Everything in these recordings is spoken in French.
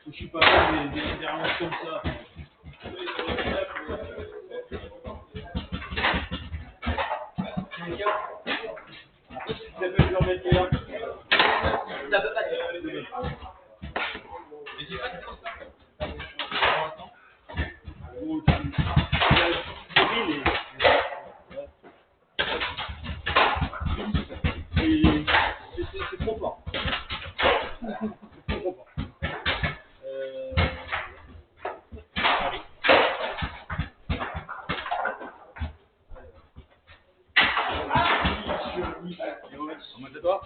Je suis pas fan des relances comme ça. Ça peut pas être. C'est trop fort. C'est trop fort. Comment c'est toi?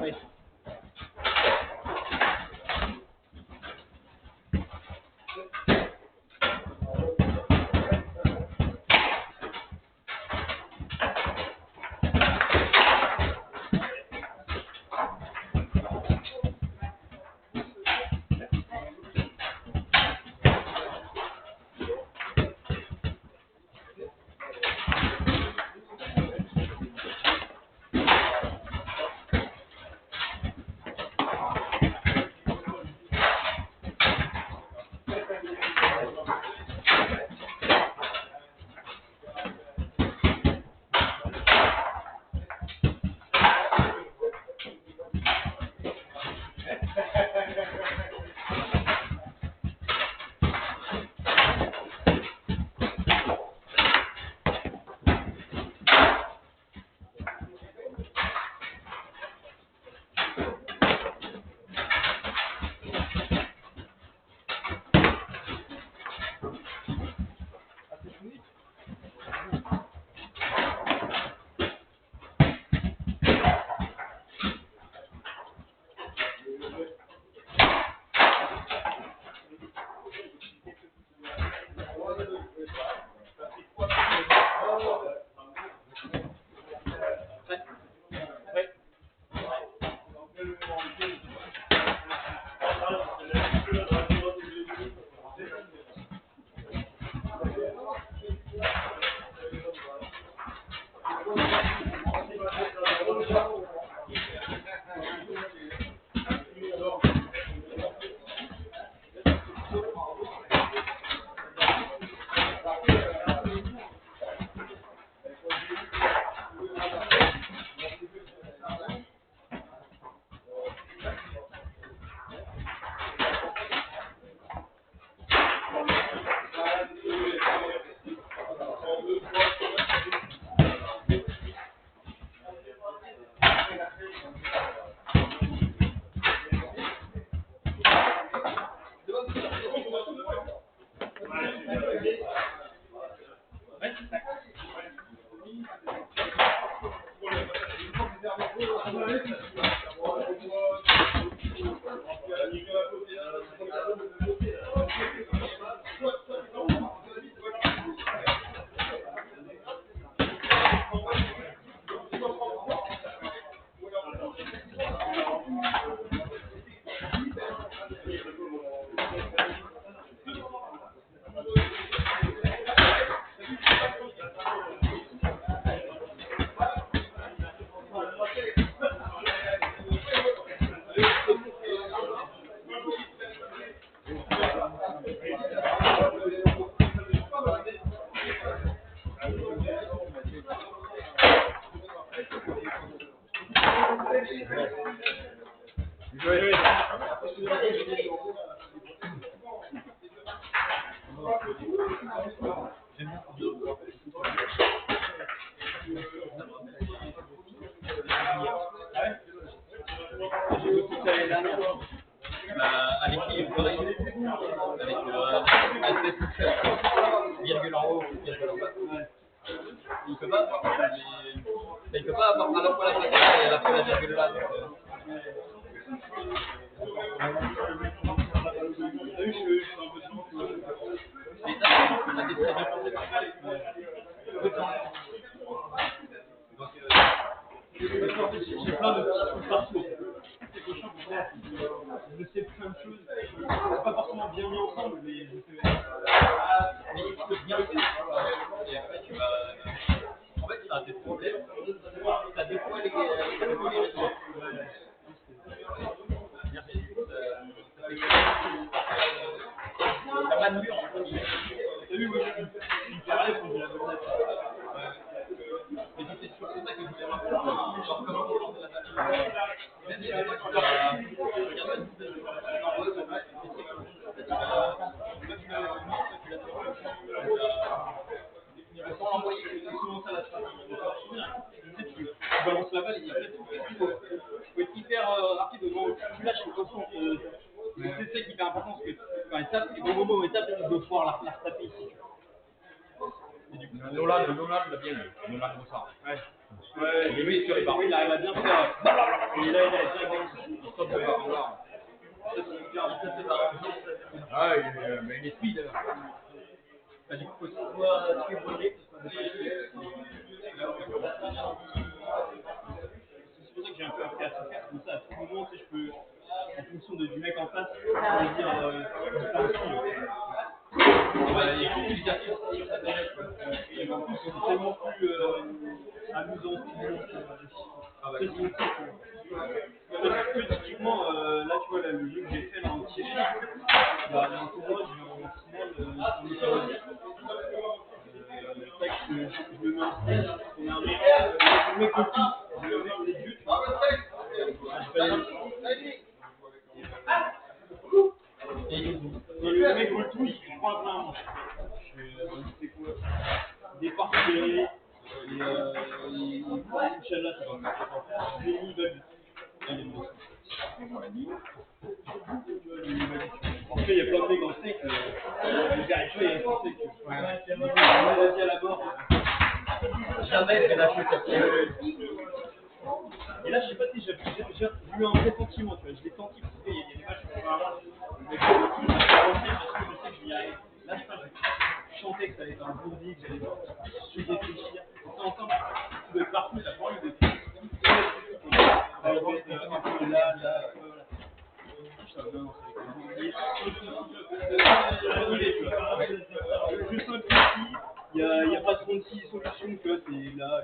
Oui. À l'équilibre correct, avec assez virgule en haut, virgule en bas. Il peut pas avoir à la fois la patata et à la fois la virgule là. J'ai plein de petits trucs partout. Je sais plein de choses. C'est pas forcément bien mis ensemble, mais je sais. Mais il faut bien faire. Et après, tu vas. En fait, ça a des problèmes. Ça déploie les réseaux. T'as pas de mur en fait. T'as vu, moi je suis carré quand j'ai la bonne. Mais c'est surtout ça que je voulais voir. Genre comment on lance la table. Mais des fois, tu vas regarder une petite sans l'envoyer, c'est souvent ça la stratégie. Tu balances la balle, il faut être hyper rapide au moment où tu lâches le poisson. C'est ça qui est hyper important, parce que quand il tape, et au moment où il tape, il doit pouvoir la retaper ici. Le Nolan, il a bien eu. Le Nolan, ça. Ouais. Ouais, mais oui, sur les barres. Il arrive à bien faire. Et là, il a direct stop de barre. Ça, c'est marrant. Ah, mais il est speed. Bah, du coup, faut soit tuer brûlé, soit dépassé. C'est pour ça que j'ai un peu appris à tout faire, comme ça, à tout moment, tu sais, je peux, en fonction du mec en face, choisir différents styles. Ouais, il y a beaucoup d'exercices sur sa tablette, et en plus, c'est tellement plus amusant, stimulant que typiquement, là, tu vois, là, le jeu que j'ai fait là, en tiré, bah, dans tout droit, je vais en finale, tac, je me mets en stage, on a un mec, le mec aussi, le mec des dieux, tu vois. Et le mec le tout, il prend la première manche. C'est quoi? Départ tiré, et il prend une Inch'Allah, ça va me faire. Je l'ai mis, il va vite. Allez, bon. Après, il y a plein de mecs en steak, les gars, il y a un steak. On a dit à la mort. Jamais je vais lâcher cette et là, je sais pas si j'ai eu un vrai sentiment, tu vois, je l'ai senti, parce qu'il y a des matchs qui sont là, mais je sais que j'y arrive. Là, je sais pas, je chantais que ça allait être un bourdi, que j'allais réfléchir. Ensemble, tu dois être partout, t'as pas envie de tout. Ça va être un peu là, voilà. Je saute ici, il n'y a pas 36 solutions, tu vois, c'est là.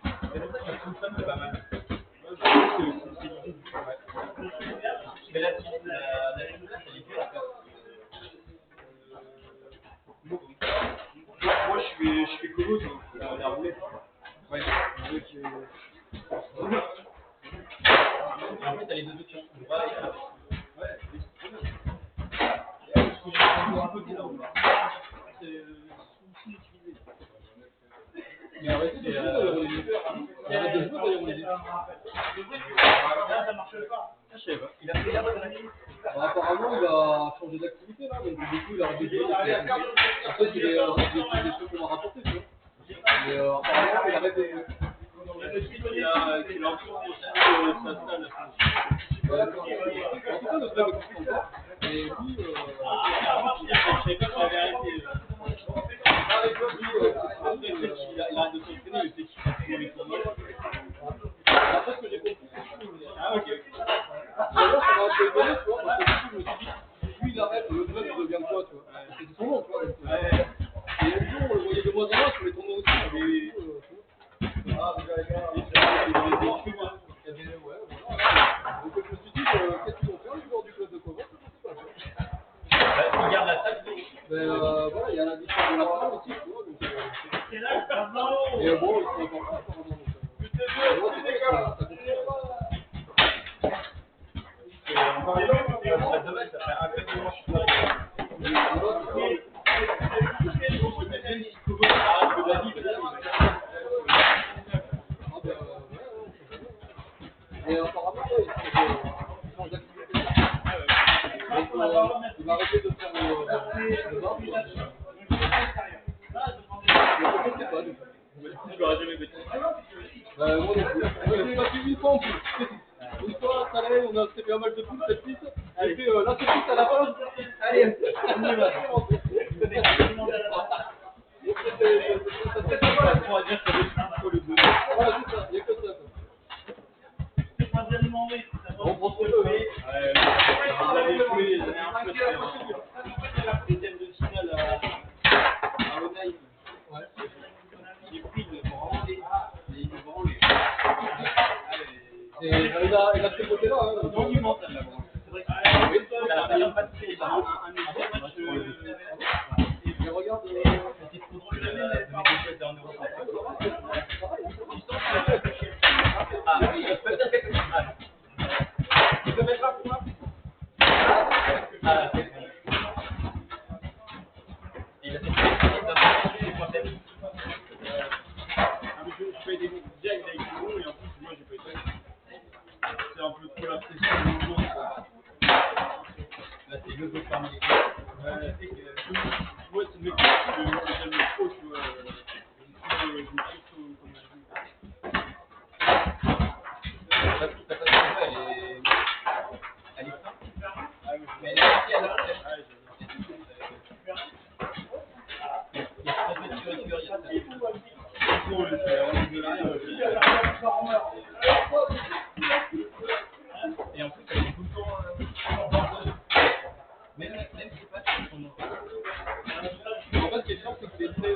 C'est pas mal. C'est l'idée. Mais là, la c'est l'idée, en fait. Moi, je fais colo, la roulette. Ouais, donc, et en fait, t'as les deux options. Droit et gauche. Ouais, c'est un côté là, c'est sous-utilisé. Mais arrête, c'est arrête de jouer d'ailleurs, on les dit. Ça marche pas. Je sais pas. Il a fait la bonne année. Apparemment, il a changé d'activité là, donc du coup, il a arrêté de jouer. En fait, il est des trucs qu'on m'a rapporté, tu vois. Mais apparemment, il arrête de jouer. Il a encore sa salle. En tout cas, le club est content. Et lui, je savais pas que j'avais arrêté. Après, il arrête de s'entraîner, mais c'est qu'il va trouver les tournois. Après, ce que j'ai compris, c'est que ah, ok. D'ailleurs, ça m'a un peu étonné, tu vois, parce que du coup, je me suis dit, lui, il arrête, le club, il devient quoi, tu vois. C'est son nom, tu vois. Et un jour, on le voyait de moins en moins sur les tournois aussi. Mais ah, déjà, les gars, il y avait des trucs, moi. Il y avait, ouais, voilà. Donc, je me suis dit, qu'est-ce qu'ils vont faire, les joueurs du club de Covent? Il garde la salle. Mais voilà, il y a la victoire de la salle aussi, tu vois. Donc, et bon, ils sont encore plus apparemment. Moi, c'est ça continue. Par exemple, ça dommage, ça fait un peu de manche. Et apparemment, il change d'activité. Donc, il va arrêter de faire le bar. Je sais pas, du coup. Je l'aurais jamais fait. Moi non plus. Moi, je l'ai battu une fois en plus. Une fois, ça allait, on a fait un match de foot, 7-6. Et puis là, c'est tout à la fin. Allez, on y va. On va dire que c'est le 2. Voilà, c'est ça, il n'y a que ça. On prend ce jeu, hein. Vous avez joué la dernière fois, c'était la deuxième de finale à Onaï. Ouais. J'ai pris le branlé. Et il me branlait. Et il a ce côté-là, hein. Monumental, la branlée. C'est vrai que ça n'a pas de fait. Un match. Et regarde, c'était trop drôle de négocier en Europe. Ah, oui, peut-être. Tu peux mettre là pour moi? Ah, c'est bon. Et il a fait des points faibles. Je fais des bons déjà, il a été bon, et en plus, moi, j'ai pas été. C'est un peu trop la pression. Là, c'est deux autres parmi les gars. Ouais, c'est que. Moi, c'est le mec que j'aime trop, tu vois. Elle est simple. Mais elle est aussi à la tête. Il y a très peu de fioriture, il y a très peu et en plus, elle est tout le temps. Même si pas son nom. En fait, ce qui est chiant, c'est que c'est très.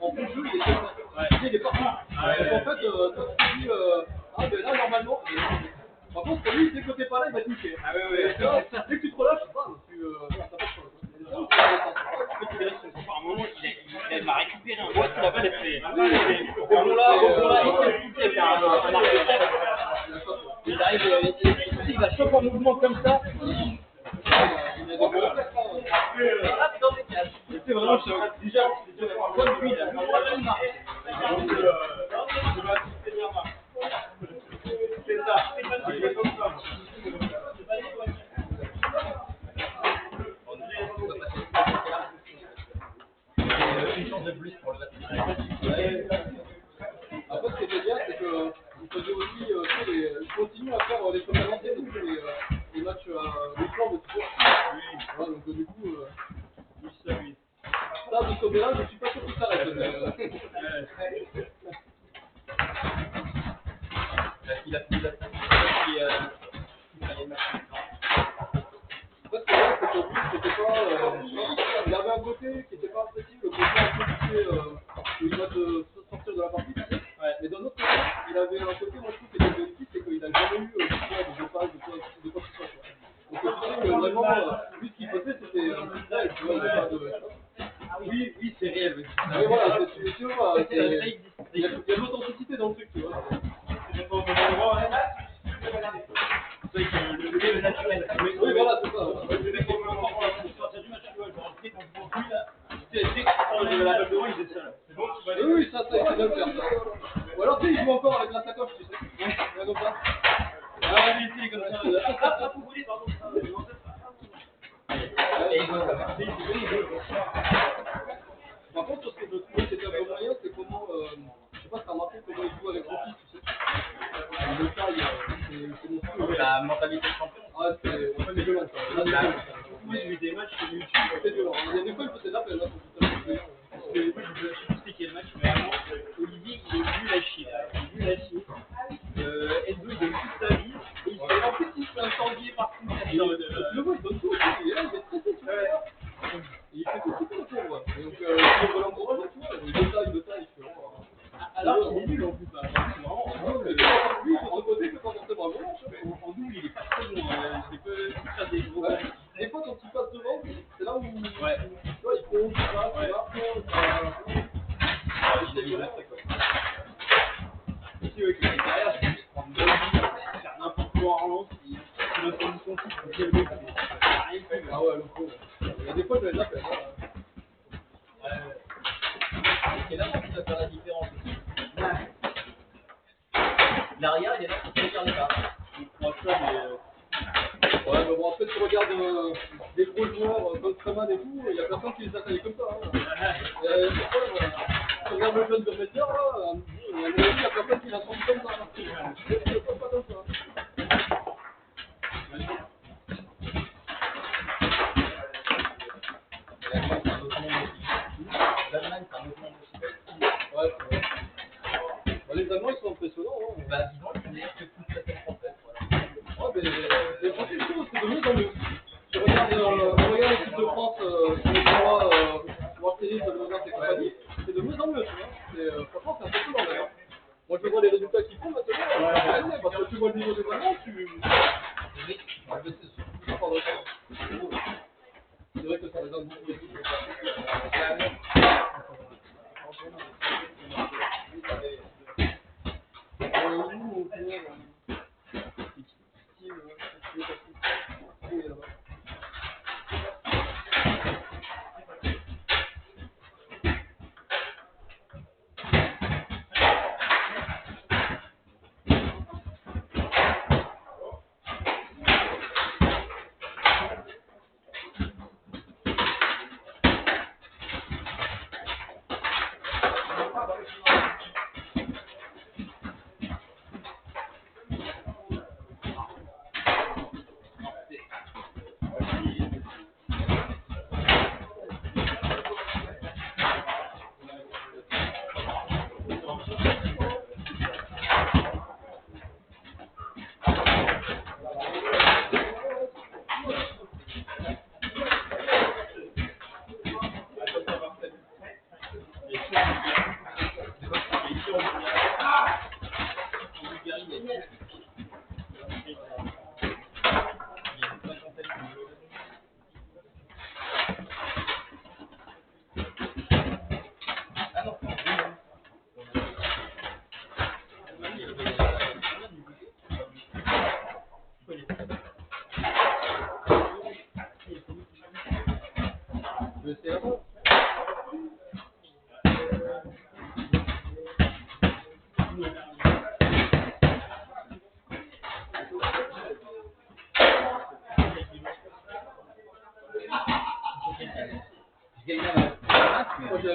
En plus de jeu, il est comme ça. Il est partout. Donc en fait, toi, tu te dis, ah, ben là, normalement. Par contre, pour lui, dès que t'es pas là, il va te niquer. Ah ouais. Dès que tu te relâches, bam, ça passe À un moment, il m'a récupéré un bois, la balle, elle fait. Au bon là, il s'est fait un arc de tête. Il arrive, il va choper en mouvement comme ça. C'est vraiment déjà bonne nuit, là. C'est ça. Une chance de plus pour le match. Après, ce qui était bien, c'est qu'il faisait aussi, il continue à faire les trucs à l'ancienne, les matchs les plans de sport. Voilà, donc du coup, ça, de ce côté-là, je suis pas sûr qu'il s'arrête. Il a plus la En fait, ce qui est bien, c'est qu'au but, c'était pas. Il avait un côté qui était pas accessible, le côté un peu poussé, où il va te sortir de la partie, tu sais. Mais d'un autre côté, il avait un côté, moi je trouve, qui était positif, c'est qu'il a jamais eu de dopage, de quoi que ce soit. Donc tu sais que vraiment, lui, ce qu'il faisait, c'était un petit drive, tu vois, il n'y avait pas de. Oui, c'est réel. Oui. Mais voilà, tu vois, il y a de l'authenticité dans le truc, tu vois. le naturel. Oui, voilà, c'est ça. Oui, ça, c'est bien le faire, ça. Ou alors, tu sais, il joue encore avec la sacoche, tu sais. Ouais, comme ça. Ah, oui, c'est comme ça. Par contre, ce que je trouvais c'était un peu moyen, c'est comment, je sais pas si t'as remarqué comment il joue avec Rocky, tu sais. Le taille, c'est monstrueux. La mentalité de champion. Ah, c'est violent, ça. Oui, j'ai vu des matchs sur YouTube. C'est violent. Il y a des fois, il faut se taper, là, Parce que moi, je vais expliquer le match, mais vraiment, Olivier, il est nul à chier. Il est nul à chier. Enzo, il donne toute sa vie. Et en plus, il se fait incendier partout. Le voit, il donne tout, il est là, il est stressé, tu vois. Il fait tout le pauvre. Donc, il est volant pour eux, tu vois, il taille, tu vois. Alors qu'il est nul en plus. Lui, il faut se poser que quand on se voit vraiment, En double, il est pas très bon. Il peut faire des gros. des fois, quand il passe devant, c'est là où, Ouais. tu vois, il faut ça, c'est là, Ici, avec les derrière, je peux prendre deux minutes, faire n'importe quoi en relance, il a une condition fixe, il le mec, rien fait. Ah ouais, le pauvre. Il y a des fois, je vais la faire. C'est là qui va faire la différence aussi. L'arrière, il est là pour tenir les barres. Ouais, mais bon, après, tu regardes des gros joueurs comme Freeman et tout, il y a personne qui les attaque comme ça. Hein. Tu regardes le jeune de Metzer, là, il y a personne qui l'assemble comme ça. C'est pas comme ça. L'Allemagne, c'est un autre monde aussi. Ouais, c'est vrai. Bah, les Allemands, ils sont impressionnants. Hein. Bah, disons, ils sont meilleurs que toute la scène française. Voilà. Ouais, mais franchement, je trouve que c'est de mieux en mieux. Tu regardes l'équipe de France sur les tournois, World Tennis, et compagnie, c'est de mieux en mieux, tu vois. Franchement, c'est impressionnant d'ailleurs. Moi, je vois les résultats qu'ils font maintenant, parce que tu vois le niveau des Allemands, Oui, c'est vrai que ça résonne beaucoup.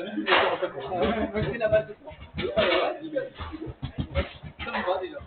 Moi, je fais la balle de temps. Ça me va déjà.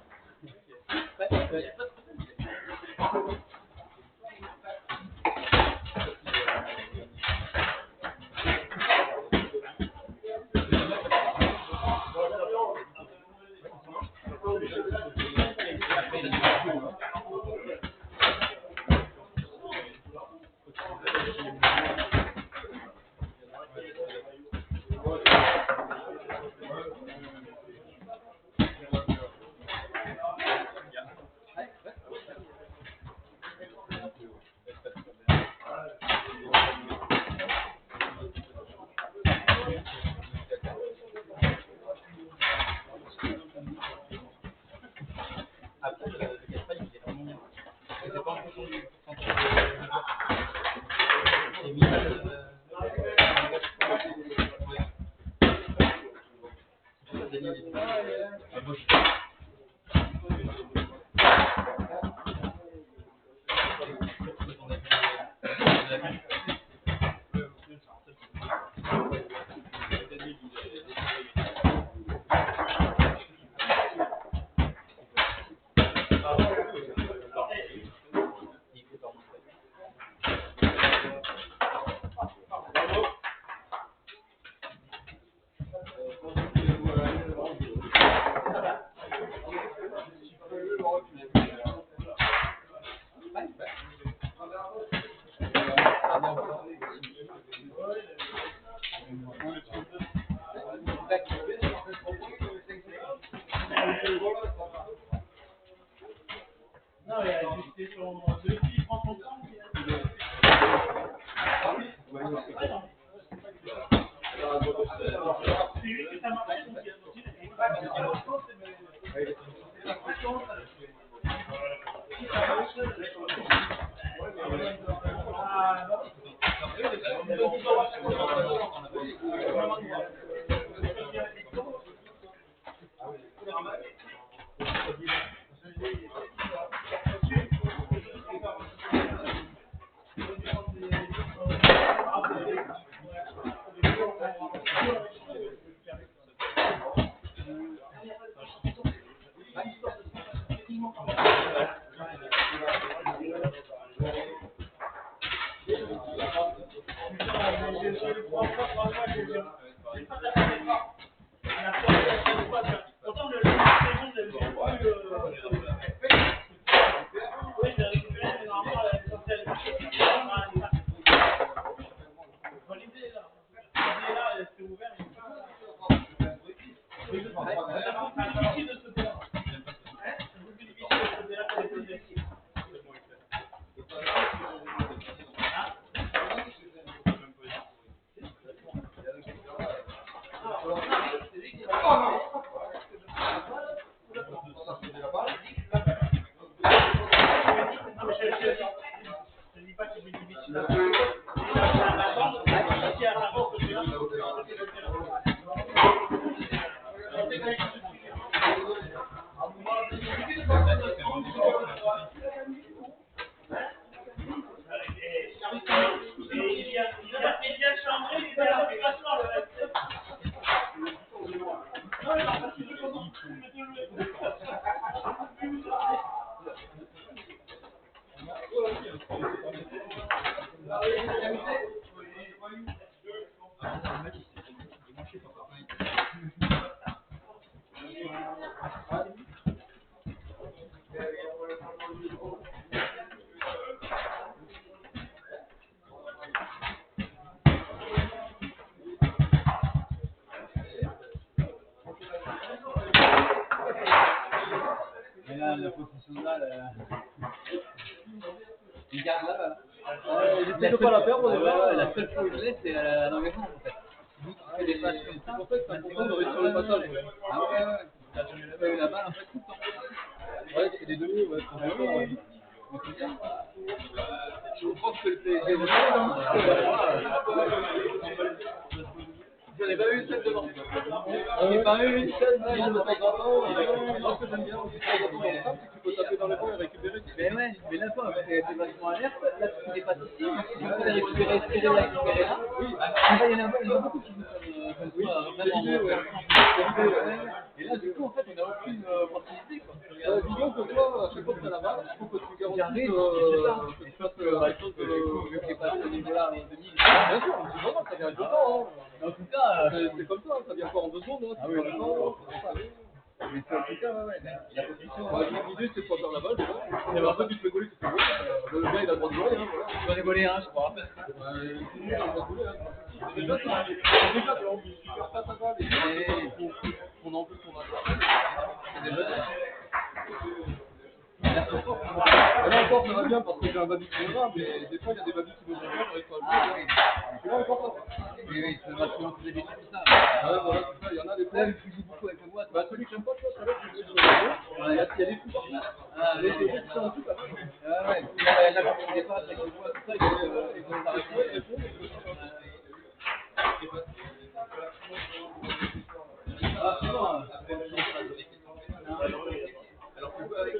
Mais là, la position là, il garde là. J'essaie de pas la perdre, La seule fois où je l'ai, c'est à l'engagement en fait. Vu qu'il fait des passes comme ça, en fait, c'est important de réussir le passage. Ah ouais, ouais. T'as eu la balle en fait tout le temps. Ouais, c'est des demi, ouais, c'est vraiment, ouais. Donc c'est bien. Je pense que le PSG J'en ai pas eu une seule devant. J'en ai pas eu une seule balle de temps en temps. Moi, ce que j'aime bien aussi de temps en temps dans le sable, c'est que tu peux taper dans les points et récupérer. Mais ouais, mais là, toi, t'es vachement alerte. Là, tu n'es pas ici. Tu peux les récupérer, espérer la récupérer là. Oui. Il y en a beaucoup qui jouent comme ça, vraiment. Et là, du coup, en fait, on n'a aucune opportunité, quoi. Disons que toi, à chaque fois que tu as la balle, il faut que tu garantisses que tu fasses quelque chose de vu que les passes au niveau-là en demi. Bien sûr, c'est normal, ça vient avec le temps. En tout cas, C'est comme ça, ça vient pas en 2 secondes. Hein, ah oui, non, mais c'est en tout cas, ouais, la position. L'idée, c'est de pas faire la balle, et après, tu te fais gauler, tu te fais gauler. Le gars, il a le droit de gauler. Hein, voilà. J'en ai volé un, je crois. Il a le droit de gauler. Hein. Déjà, tu perds pas ta balle et on en veut ton adversaire. C'est déjà bien. Là encore, ça va bien parce que j'ai un babi qui va, mais des fois, il y a des babis qui me rejoignent, j'arrive pas à le jouer. Et là, encore ça. Oui, ça va toujours plus habitué tout ça. Ouais, voilà, c'est ça, il y en a des fois. Là, tu joues beaucoup avec la boîte. Bah, celui que j'aime pas, tu vois, tout à l'heure, je jouais sur le jeu. Il y a des coups partout. Ah, Mais c'est juste un truc, après. ah ouais, là, quand tu dépasses avec la boîte, tout ça, il faut s'arrêter. Ah, c'est bon. Alors, tu vois, avec